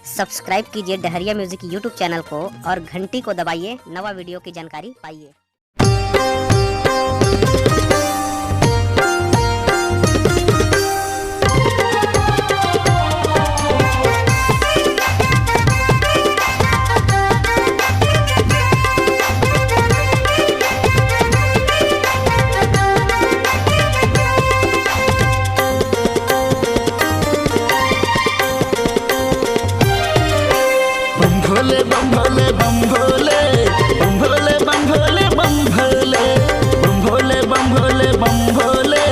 Subscribe कीजिए डहरिया music YouTube channel को और घंटी को दबाइए नवा वीडियो की जानकारी पाइए। भोले बम भोले बम भोले बम भोले बम भोले बम भोले बम भोले बम भोले बम भोले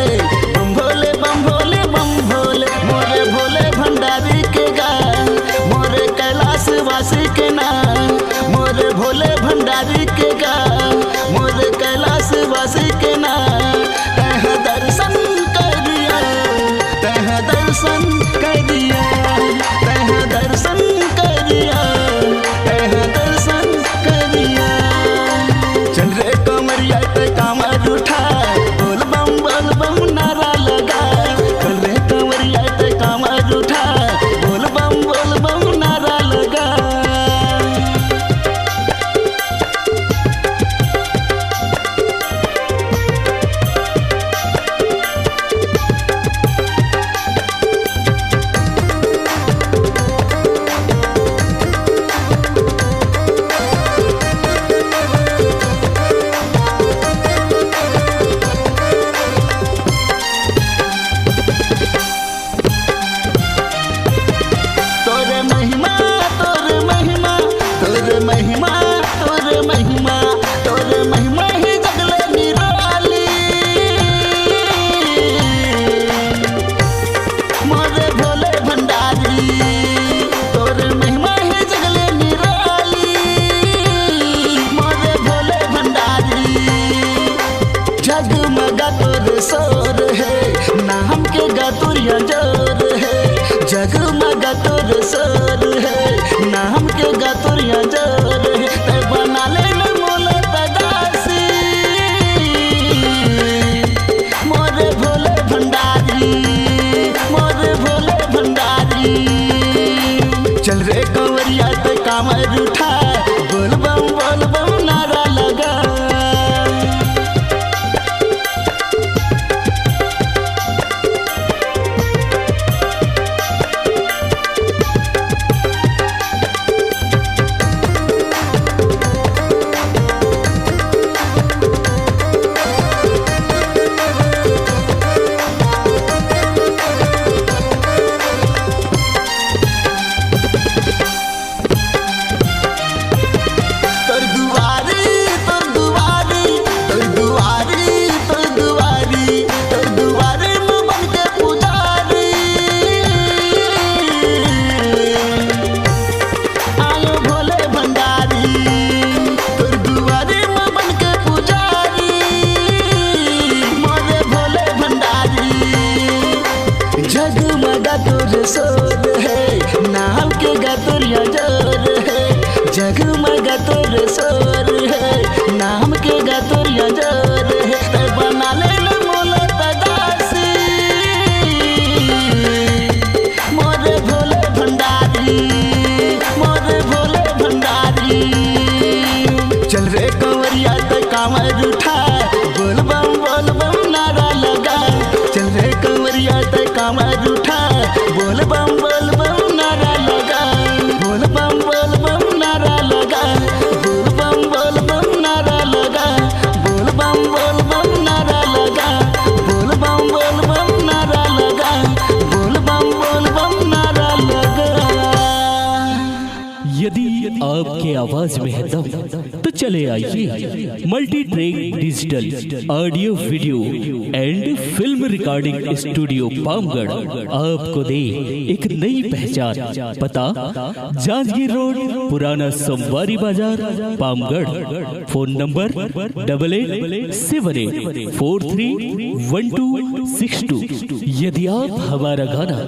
बम भोले बम भोले बम भोले मोरे भोले भंडारी के गान मोरे कैलाश वासी के नाम मोरे भोले भंडारी के गान मोरे कैलाश वासी के नाम तह दर्शन करिया तह दर्शन करिया तह दर्शन करिया कामर उठा बोल बम नारा लगा चल रे कंवरिया ते कामर उठा बोल बम नारा लगा। महिमा ही जगले निराली मोरे भोले भंडारी तोरे महिमा ही जगले निराली मोरे भोले भंडारी जगमगा तोरे सोर है नाम के गतुरिया जोर है जगमगा तोरे सोर है नाम के गतुरिया जोर है बना ले चल रे कंवरिया ते कामर उठा बोल बम नारा लगा। जगमगा तोर सोर है नाम के गतुरिया जोर है जगमगा तोर सोर है नाम के गतुरिया जोर है बना ले मोले तदासी मोरे भोले भंडारी मोरे भोले भंडारी चल रे कंवरिया ते कामर उठा बोल बम नारा लगा चल रे कंवरिया ते कामर उठा बोल बम नारा लगा बोल बम नारा लगा बोल बम नारा लगा बोल बम नारा लगा बोल बम नारा लगा बोल बम नारा लगा। यदि आपके आवाज में है दम तो चले आइए multi track digital audio video and film recording studio Pamgarh आपको दे एक नई पहचान। पता जांजगीर रोड पुराना सोमवारी बाजार पामगढ़। Phone number 8878431262। यदि आप हमारा गाना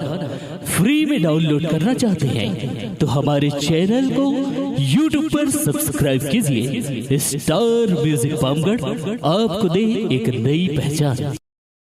फ्री में डाउनलोड करना चाहते हैं तो हमारे चैनल को YouTube पर सब्सक्राइब कीजिए। स्टार म्यूजिक पामगढ़ आपको दे एक नई पहचान।